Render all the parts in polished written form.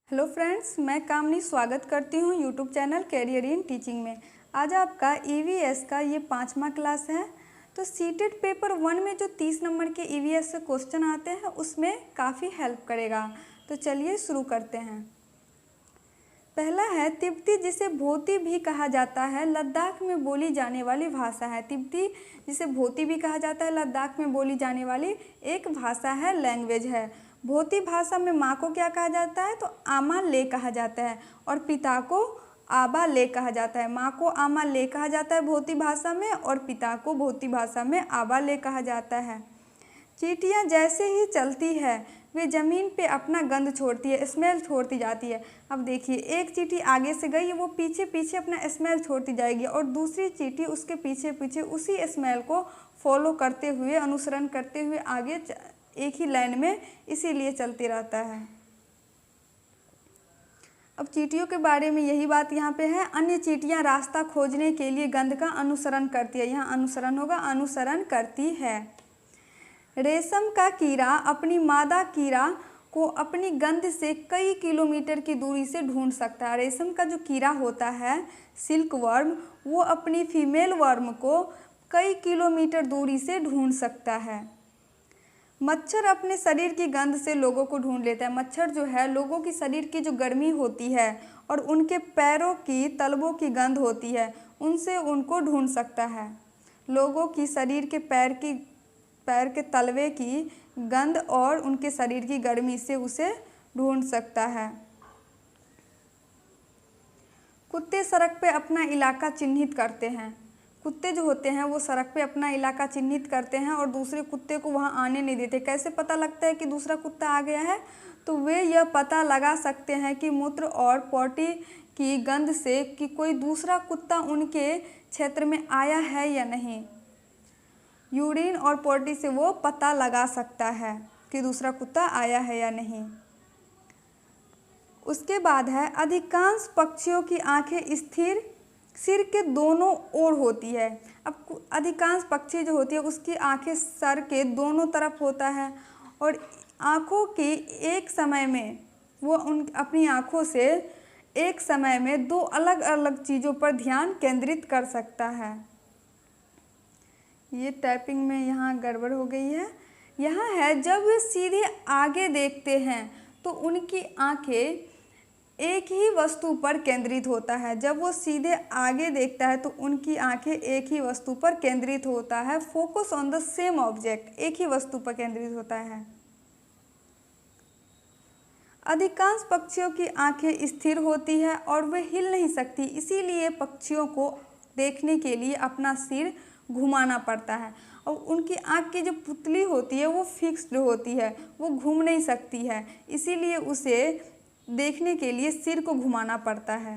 Hello friends, मैं कामनी स्वागत करती हूँ YouTube channel career in teaching में। आज आपका ईवीएस का ये 5वां क्लास है। तो सीटेट पेपर 1 में जो 30 नंबर के ईवीएस से क्वेश्चन आते हैं उसमें काफ़ी हेल्प करेगा। तो चलिए शुरू करते हैं। पहला है तिब्बती, जिसे भोती भी कहा जाता है, लद्दाख में बोली जाने वाली भाषा है। तिब्बती जिसे भोती भी कहा जाता है, लद्दाख में बोली जाने वाली एक भाषा है, लैंग्वेज है। भोती भाषा में माँ को क्या कहा जाता है? तो आमा ले कहा जाता है और पिता को आबा ले कहा जाता है। माँ को आमा ले कहा जाता है भोती भाषा में और पिता को भोती भाषा में आबा ले कहा जाता है। चींटियाँ जैसे ही चलती है वे ज़मीन पे अपना गंध छोड़ती है, स्मेल छोड़ती जाती है। अब देखिए, एक चींटी आगे से गई, वो पीछे पीछे अपना स्मेल छोड़ती जाएगी और दूसरी चींटी उसके पीछे पीछे उसी स्मेल को फॉलो करते हुए, अनुसरण करते हुए आगे एक ही लाइन में इसीलिए चलते रहता है। अब चींटियों के बारे में यही बात यहाँ पे है। अन्य चींटियाँ रास्ता खोजने के लिए गंध का अनुसरण करती है। यहाँ अनुसरण होगा, अनुसरण करती है। रेशम का कीड़ा अपनी मादा कीड़ा को अपनी गंध से कई किलोमीटर की दूरी से ढूंढ सकता है। रेशम का जो कीड़ा होता है, सिल्क वर्म, वो अपनी फीमेल वर्म को कई किलोमीटर दूरी से ढूंढ सकता है। मच्छर अपने शरीर की गंध से लोगों को ढूंढ लेता है। मच्छर जो है, लोगों की शरीर की जो गर्मी होती है और उनके पैरों की तलवों की गंध होती है, उनसे उनको ढूंढ सकता है। लोगों की शरीर के पैर के तलवे की गंध और उनके शरीर की गर्मी से उसे ढूंढ सकता है। कुत्ते सड़क पे अपना इलाका चिन्हित करते हैं। कुत्ते जो होते हैं वो सड़क पे अपना इलाका चिन्हित करते हैं और दूसरे कुत्ते को वहाँ आने नहीं देते। कैसे पता लगता है कि दूसरा कुत्ता आ गया है? तो वे यह पता लगा सकते हैं कि मूत्र और पॉटी की गंध से कि कोई दूसरा कुत्ता उनके क्षेत्र में आया है या नहीं। यूरिन और पॉटी से वो पता लगा सकता है कि दूसरा कुत्ता आया है या नहीं। उसके बाद है, अधिकांश पक्षियों की आंखें स्थिर सिर के दोनों ओर होती है। अब अधिकांश पक्षी जो होती है उसकी आंखें सर के दोनों तरफ होता है और आँखों की एक समय में वो अपनी आँखों से एक समय में दो अलग अलग चीज़ों पर ध्यान केंद्रित कर सकता है। ये टाइपिंग में यहाँ गड़बड़ हो गई है। यहाँ है, जब वे सीधे आगे देखते हैं तो उनकी आंखें एक ही वस्तु पर केंद्रित होता है। जब वो सीधे आगे देखता है तो उनकी आंखें एक ही वस्तु पर केंद्रित होता है। Focus on the same object, एक ही वस्तु पर केंद्रित होता है। अधिकांश पक्षियों की आंखें स्थिर होती है और वे हिल नहीं सकती, इसीलिए पक्षियों को देखने के लिए अपना सिर घुमाना पड़ता है। और उनकी आँख की जो पुतली होती है वो फिक्स्ड होती है, वो घूम नहीं सकती है, इसीलिए उसे देखने के लिए सिर को घुमाना पड़ता है।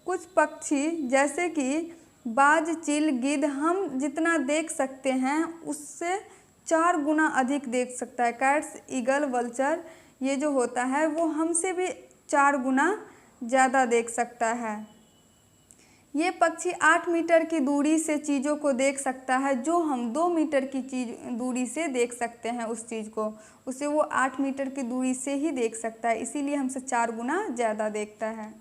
कुछ पक्षी जैसे कि बाज, चील, गिद्ध हम जितना देख सकते हैं उससे 4 गुना अधिक देख सकता है। कैट्स, ईगल, वल्चर, ये जो होता है वो हमसे भी 4 गुना ज़्यादा देख सकता है। ये पक्षी 8 मीटर की दूरी से चीज़ों को देख सकता है, जो हम 2 मीटर की दूरी से देख सकते हैं उस चीज़ को, उसे वो 8 मीटर की दूरी से ही देख सकता है, इसीलिए हमसे 4 गुना ज़्यादा देखता है।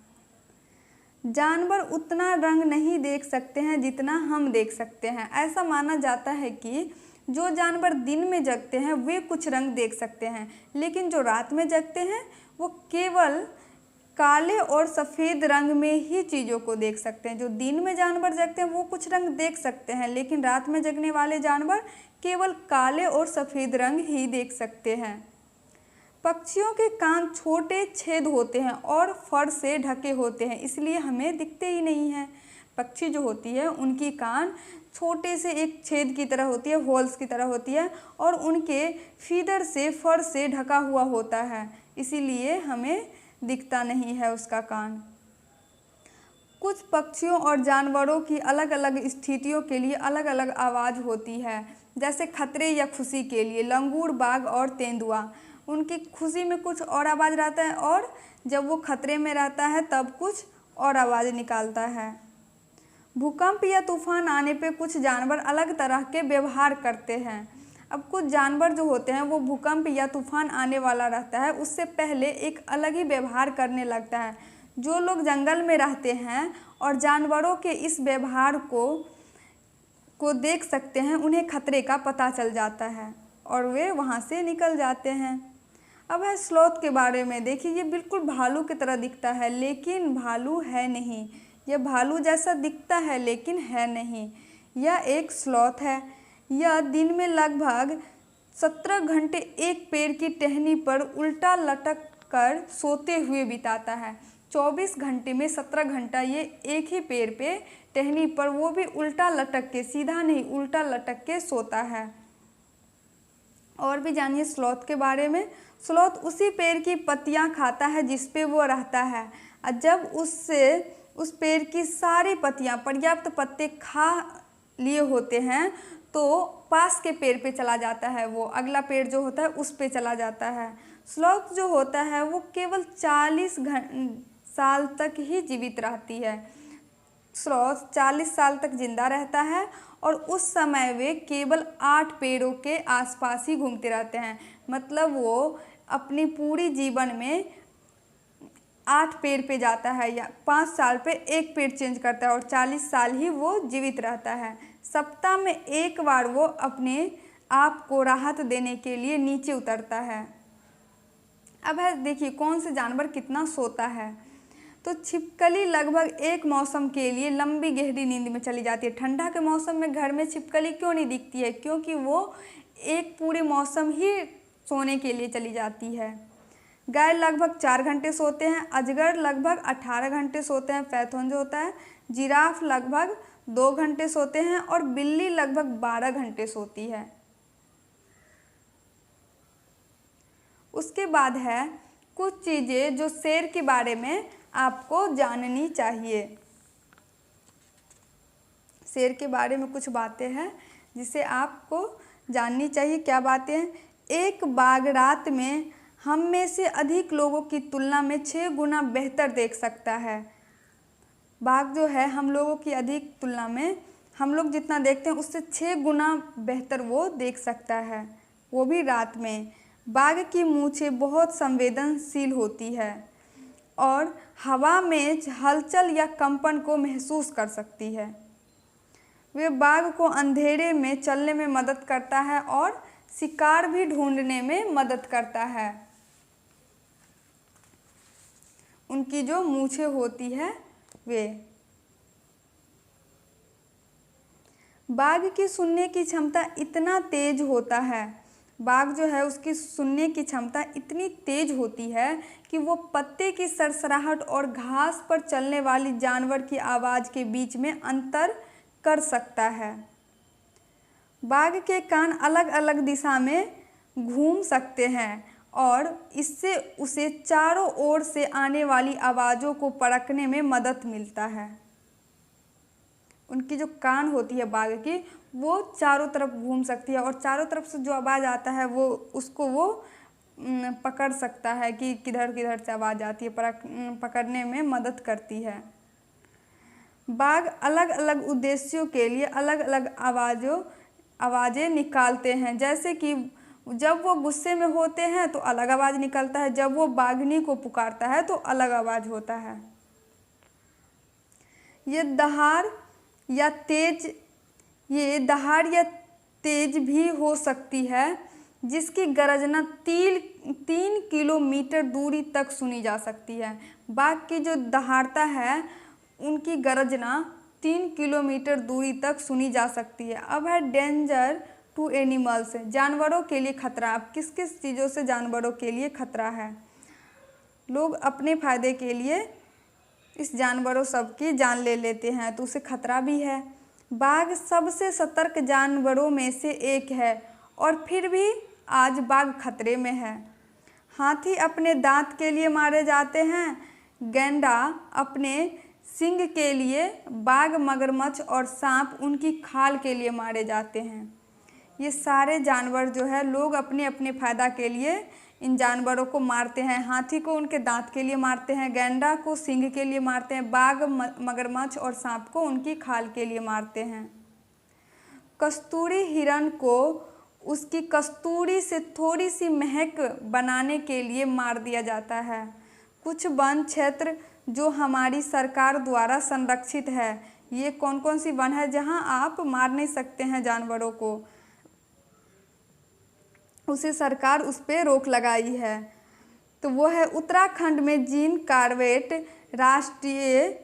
जानवर उतना रंग नहीं देख सकते हैं जितना हम देख सकते हैं। ऐसा माना जाता है कि जो जानवर दिन में जगते हैं वे कुछ रंग देख सकते हैं, लेकिन जो रात में जगते हैं वो केवल काले और सफ़ेद रंग में ही चीज़ों को देख सकते हैं। जो दिन में जानवर जगते हैं वो कुछ रंग देख सकते हैं, लेकिन रात में जगने वाले जानवर केवल काले और सफ़ेद रंग ही देख सकते हैं। पक्षियों के कान छोटे छेद होते हैं और फर से ढके होते हैं, इसलिए हमें दिखते ही नहीं हैं। पक्षी जो होती है उनकी कान छोटे से एक छेद की तरह होती है, होल्स की तरह होती है, और उनके फीदर से, फर से ढका हुआ होता है, इसीलिए हमें दिखता नहीं है उसका कान। कुछ पक्षियों और जानवरों की अलग अलग स्थितियों के लिए अलग अलग आवाज़ होती है। जैसे खतरे या खुशी के लिए लंगूर, बाघ और तेंदुआ, उनकी खुशी में कुछ और आवाज़ रहता है और जब वो खतरे में रहता है तब कुछ और आवाज़ निकालता है। भूकंप या तूफान आने पे कुछ जानवर अलग तरह के व्यवहार करते हैं। अब कुछ जानवर जो होते हैं वो भूकंप या तूफान आने वाला रहता है उससे पहले एक अलग ही व्यवहार करने लगता है। जो लोग जंगल में रहते हैं और जानवरों के इस व्यवहार को देख सकते हैं, उन्हें खतरे का पता चल जाता है और वे वहाँ से निकल जाते हैं। अब है स्लॉथ के बारे में। देखिए, ये बिल्कुल भालू की तरह दिखता है लेकिन भालू है नहीं। यह भालू जैसा दिखता है लेकिन है नहीं। यह एक स्लॉथ है। यह दिन में लगभग 17 घंटे एक पेड़ की टहनी पर उल्टा लटक कर सोते हुए बिताता है। 24 घंटे में 17 घंटा ये एक ही पेड़ पे टहनी पर, वो भी उल्टा लटक के, सीधा नहीं उल्टा लटक के सोता है। और भी जानिए स्लॉथ के बारे में। स्लॉथ उसी पेड़ की पत्तियां खाता है जिस पे वो रहता है और जब उस पेड़ की सारी पत्तियां, पर्याप्त पत्ते खा लिए होते हैं तो पास के पेड़ पे चला जाता है। वो अगला पेड़ जो होता है उस पे चला जाता है। स्लॉथ जो होता है वो केवल 40 साल तक ही जीवित रहती है। स्लॉथ 40 साल तक जिंदा रहता है और उस समय वे केवल 8 पेड़ों के आसपास ही घूमते रहते हैं। मतलब वो अपनी पूरी जीवन में 8 पेड़ पे जाता है या 5 साल पे एक पेड़ चेंज करता है और 40 साल ही वो जीवित रहता है। सप्ताह में एक बार वो अपने आप को राहत देने के लिए नीचे उतरता है। अब है देखिए कौन से जानवर कितना सोता है। तो छिपकली लगभग एक मौसम के लिए लंबी गहरी नींद में चली जाती है। ठंडा के मौसम में घर में छिपकली क्यों नहीं दिखती है? क्योंकि वो एक पूरे मौसम ही सोने के लिए चली जाती है। गाय लगभग 4 घंटे सोते हैं, अजगर लगभग 18 घंटे सोते हैं, पैथॉन जो होता है, जिराफ लगभग 2 घंटे सोते हैं और बिल्ली लगभग 12 घंटे सोती है। उसके बाद है कुछ चीज़ें जो शेर के बारे में आपको जाननी चाहिए। शेर के बारे में कुछ बातें हैं जिसे आपको जाननी चाहिए। क्या बातें हैं? एक बाघ रात में हम में से अधिक लोगों की तुलना में 6 गुना बेहतर देख सकता है। बाघ जो है हम लोगों की अधिक तुलना में, हम लोग जितना देखते हैं उससे 6 गुना बेहतर वो देख सकता है, वो भी रात में। बाघ की मूंछें बहुत संवेदनशील होती है और हवा में हलचल या कंपन को महसूस कर सकती है। वे बाघ को अंधेरे में चलने में मदद करता है और शिकार भी ढूंढने में मदद करता है। उनकी जो मूंछें होती है वे। बाघ की सुनने की क्षमता इतना तेज होता है, बाघ जो है उसकी सुनने की क्षमता इतनी तेज होती है कि वो पत्ते की सरसराहट और घास पर चलने वाली जानवर की आवाज़ के बीच में अंतर कर सकता है। बाघ के कान अलग अलग दिशा में घूम सकते हैं और इससे उसे चारों ओर से आने वाली आवाज़ों को परखने में मदद मिलता है। उनकी जो कान होती है बाघ की, वो चारों तरफ घूम सकती है और चारों तरफ से जो आवाज़ आता है वो उसको वो पकड़ सकता है कि किधर किधर से आवाज़ आती है, पकड़ने में मदद करती है। बाघ अलग अलग उद्देश्यों के लिए अलग अलग आवाज़ें निकालते हैं। जैसे कि जब वो गुस्से में होते हैं तो अलग आवाज़ निकलता है, जब वो बाघनी को पुकारता है तो अलग आवाज़ होता है। ये दहाड़ या तेज भी हो सकती है जिसकी गर्जना 3 किलोमीटर दूरी तक सुनी जा सकती है। बाघ की जो दहाड़ता है उनकी गर्जना 3 किलोमीटर दूरी तक सुनी जा सकती है। अब है डेंजर टू एनिमल्स, जानवरों के लिए खतरा। अब किस किस चीज़ों से जानवरों के लिए खतरा है? लोग अपने फ़ायदे के लिए इस जानवरों सब की जान ले लेते हैं तो उसे खतरा भी है। बाघ सबसे सतर्क जानवरों में से एक है और फिर भी आज बाघ खतरे में है। हाथी अपने दांत के लिए मारे जाते हैं, गैंडा अपने सींग के लिए, बाघ मगरमच्छ और सांप उनकी खाल के लिए मारे जाते हैं। ये सारे जानवर जो है लोग अपने अपने फ़ायदा के लिए इन जानवरों को मारते हैं। हाथी को उनके दांत के लिए मारते हैं, गैंडा को सींग के लिए मारते हैं, बाघ मगरमच्छ और सांप को उनकी खाल के लिए मारते हैं। कस्तूरी हिरण को उसकी कस्तूरी से थोड़ी सी महक बनाने के लिए मार दिया जाता है। कुछ वन क्षेत्र जो हमारी सरकार द्वारा संरक्षित है, ये कौन कौन सी वन है जहां आप मार नहीं सकते हैं जानवरों को, उसे सरकार उस पर रोक लगाई है। तो वो है उत्तराखंड में जिम कॉर्बेट राष्ट्रीय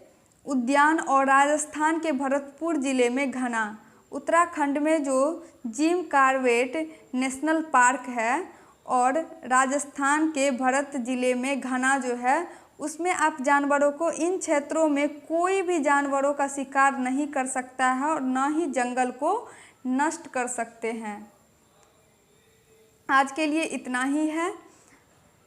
उद्यान और राजस्थान के भरतपुर जिले में घना। उत्तराखंड में जो जिम कॉर्बेट नेशनल पार्क है और राजस्थान के भरत जिले में घना जो है, उसमें आप जानवरों को, इन क्षेत्रों में कोई भी जानवरों का शिकार नहीं कर सकता है और न ही जंगल को नष्ट कर सकते हैं। आज के लिए इतना ही है।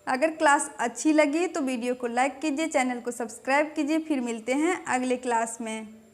अगर क्लास अच्छी लगी तो वीडियो को लाइक कीजिए, चैनल को सब्सक्राइब कीजिए। फिर मिलते हैं अगले क्लास में।